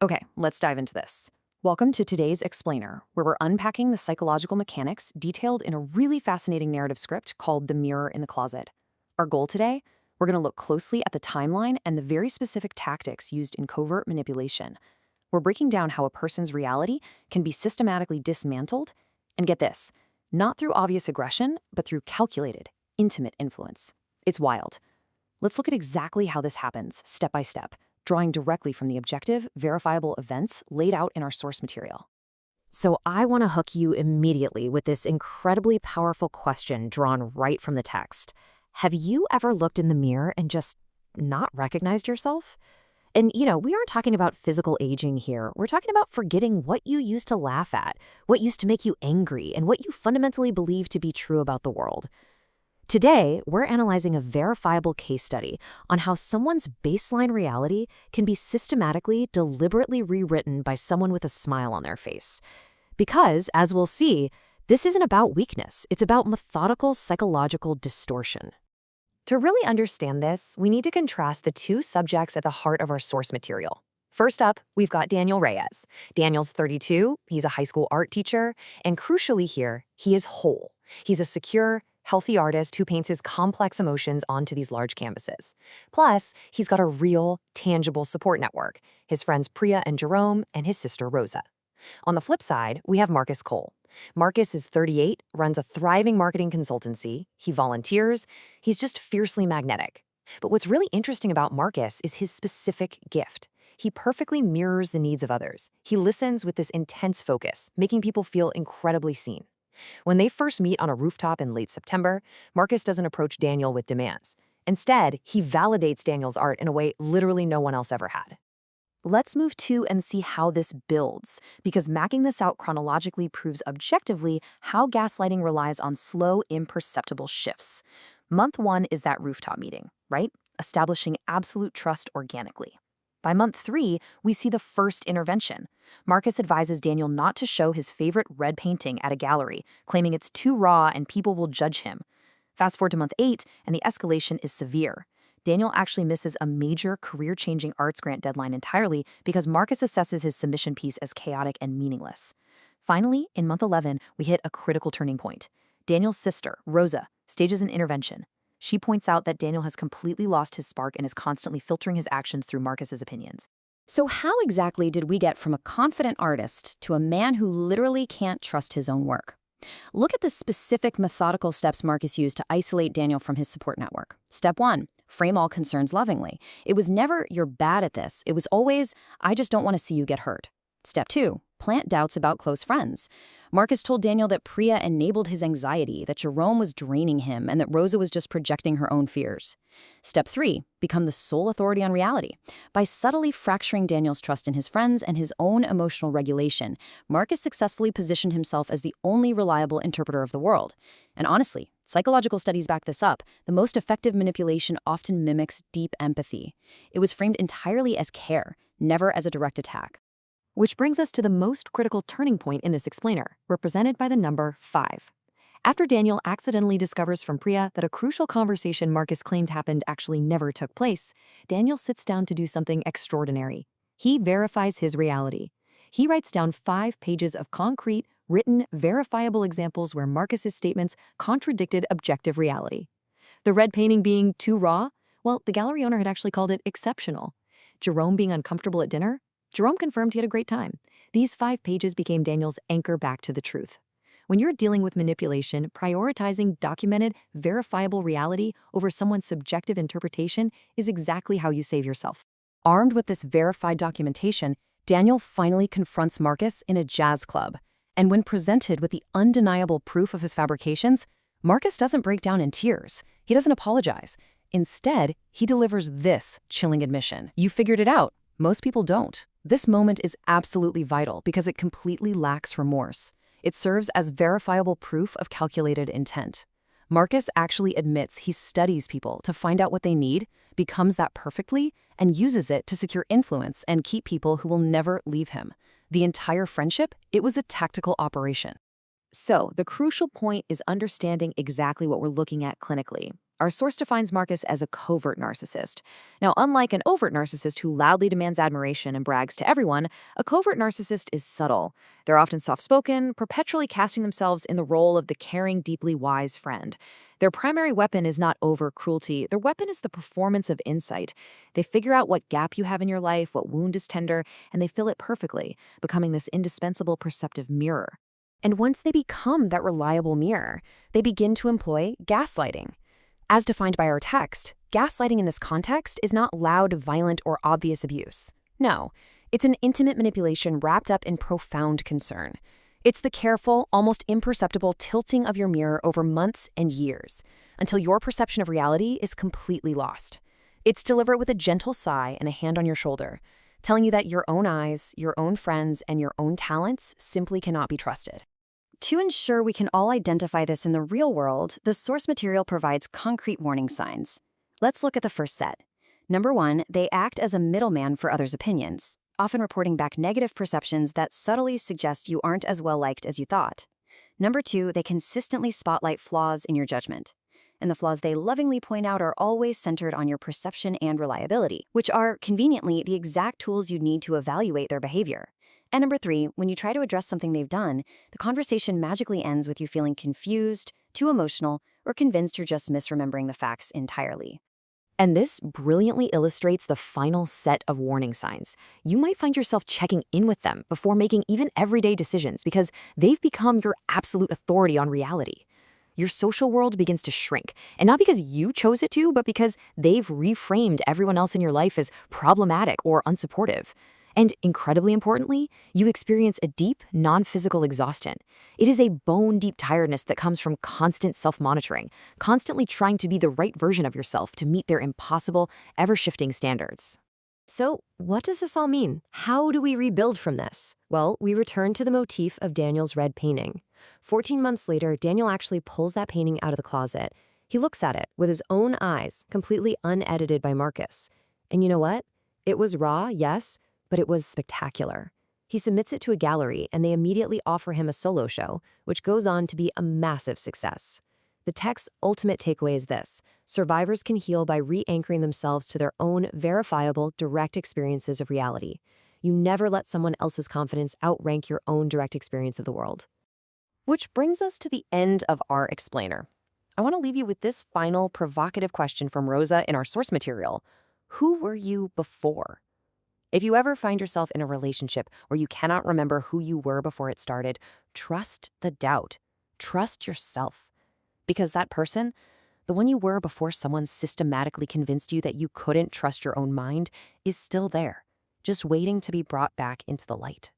Okay, let's dive into this. Welcome to today's Explainer, where we're unpacking the psychological mechanics detailed in a really fascinating narrative script called The Mirror in the Closet. Our goal today? We're going to look closely at the timeline and the very specific tactics used in covert manipulation. We're breaking down how a person's reality can be systematically dismantled, and get this, not through obvious aggression, but through calculated, intimate influence. It's wild. Let's look at exactly how this happens, step by step, drawing directly from the objective, verifiable events laid out in our source material. So I want to hook you immediately with this incredibly powerful question drawn right from the text. Have you ever looked in the mirror and just not recognized yourself? And, we aren't talking about physical aging here. We're talking about forgetting what you used to laugh at, what used to make you angry, and what you fundamentally believe to be true about the world. Today, we're analyzing a verifiable case study on how someone's baseline reality can be systematically, deliberately rewritten by someone with a smile on their face. Because, as we'll see, this isn't about weakness, it's about methodical psychological distortion. To really understand this, we need to contrast the two subjects at the heart of our source material. First up, we've got Daniel Reyes. Daniel's 32, he's a high school art teacher, and crucially here, he is whole. He's a secure, healthy artist who paints his complex emotions onto these large canvases. Plus, he's got a real, tangible support network, his friends Priya and Jerome, and his sister Rosa. On the flip side, we have Marcus Cole. Marcus is 38, runs a thriving marketing consultancy, he volunteers, he's just fiercely magnetic. But what's really interesting about Marcus is his specific gift. He perfectly mirrors the needs of others. He listens with this intense focus, making people feel incredibly seen. When they first meet on a rooftop in late September, Marcus doesn't approach Daniel with demands. Instead, he validates Daniel's art in a way literally no one else ever had. Let's move to and see how this builds, because mapping this out chronologically proves objectively how gaslighting relies on slow, imperceptible shifts. Month 1 is that rooftop meeting, right? Establishing absolute trust organically. By month 3, we see the first intervention. Marcus advises Daniel not to show his favorite red painting at a gallery, claiming it's too raw and people will judge him. Fast forward to month 8, and the escalation is severe. Daniel actually misses a major career-changing arts grant deadline entirely because Marcus assesses his submission piece as chaotic and meaningless. Finally, in month 11, we hit a critical turning point. Daniel's sister, Rosa, stages an intervention. She points out that Daniel has completely lost his spark and is constantly filtering his actions through Marcus's opinions. So how exactly did we get from a confident artist to a man who literally can't trust his own work? Look at the specific methodical steps Marcus used to isolate Daniel from his support network. Step 1, frame all concerns lovingly. It was never, "You're bad at this." It was always, "I just don't want to see you get hurt." Step 2, plant doubts about close friends. Marcus told Daniel that Priya enabled his anxiety, that Jerome was draining him, and that Rosa was just projecting her own fears. Step 3, become the sole authority on reality. By subtly fracturing Daniel's trust in his friends and his own emotional regulation, Marcus successfully positioned himself as the only reliable interpreter of the world. And honestly, psychological studies back this up. The most effective manipulation often mimics deep empathy. It was framed entirely as care, never as a direct attack. Which brings us to the most critical turning point in this explainer, represented by the number 5. After Daniel accidentally discovers from Priya that a crucial conversation Marcus claimed happened actually never took place, Daniel sits down to do something extraordinary. He verifies his reality. He writes down 5 pages of concrete, written, verifiable examples where Marcus's statements contradicted objective reality. The red painting being too raw? Well, the gallery owner had actually called it exceptional. Jerome being uncomfortable at dinner? Jerome confirmed he had a great time. These 5 pages became Daniel's anchor back to the truth. When you're dealing with manipulation, prioritizing documented, verifiable reality over someone's subjective interpretation is exactly how you save yourself. Armed with this verified documentation, Daniel finally confronts Marcus in a jazz club. And when presented with the undeniable proof of his fabrications, Marcus doesn't break down in tears. He doesn't apologize. Instead, he delivers this chilling admission. "You figured it out. Most people don't." This moment is absolutely vital because it completely lacks remorse. It serves as verifiable proof of calculated intent. Marcus actually admits he studies people to find out what they need, becomes that perfectly, and uses it to secure influence and keep people who will never leave him. The entire friendship, it was a tactical operation. So, the crucial point is understanding exactly what we're looking at clinically. Our source defines Marcus as a covert narcissist. Now, unlike an overt narcissist who loudly demands admiration and brags to everyone, a covert narcissist is subtle. They're often soft-spoken, perpetually casting themselves in the role of the caring, deeply wise friend. Their primary weapon is not over-cruelty. Their weapon is the performance of insight. They figure out what gap you have in your life, what wound is tender, and they fill it perfectly, becoming this indispensable perceptive mirror. And once they become that reliable mirror, they begin to employ gaslighting. As defined by our text, gaslighting in this context is not loud, violent, or obvious abuse. No, it's an intimate manipulation wrapped up in profound concern. It's the careful, almost imperceptible tilting of your mirror over months and years, until your perception of reality is completely lost. It's delivered with a gentle sigh and a hand on your shoulder, telling you that your own eyes, your own friends, and your own talents simply cannot be trusted. To ensure we can all identify this in the real world, the source material provides concrete warning signs. Let's look at the first set. Number 1, they act as a middleman for others' opinions, often reporting back negative perceptions that subtly suggest you aren't as well liked as you thought. Number 2, they consistently spotlight flaws in your judgment. And the flaws they lovingly point out are always centered on your perception and reliability, which are, conveniently, the exact tools you need to evaluate their behavior. And number 3, when you try to address something they've done, the conversation magically ends with you feeling confused, too emotional, or convinced you're just misremembering the facts entirely. And this brilliantly illustrates the final set of warning signs. You might find yourself checking in with them before making even everyday decisions because they've become your absolute authority on reality. Your social world begins to shrink, and not because you chose it to, but because they've reframed everyone else in your life as problematic or unsupportive. And incredibly importantly, you experience a deep, non-physical exhaustion. It is a bone-deep tiredness that comes from constant self-monitoring, constantly trying to be the right version of yourself to meet their impossible, ever-shifting standards. So, what does this all mean? How do we rebuild from this? Well, we return to the motif of Daniel's red painting. 14 months later, Daniel actually pulls that painting out of the closet. He looks at it with his own eyes, completely unedited by Marcus. And you know what? It was raw, yes, but it was spectacular. He submits it to a gallery, and they immediately offer him a solo show, which goes on to be a massive success. The text's ultimate takeaway is this: survivors can heal by re-anchoring themselves to their own verifiable, direct experiences of reality. You never let someone else's confidence outrank your own direct experience of the world. Which brings us to the end of our explainer. I want to leave you with this final provocative question from Rosa in our source material. Who were you before? If you ever find yourself in a relationship where you cannot remember who you were before it started, trust the doubt. Trust yourself. Because that person, the one you were before someone systematically convinced you that you couldn't trust your own mind, is still there, just waiting to be brought back into the light.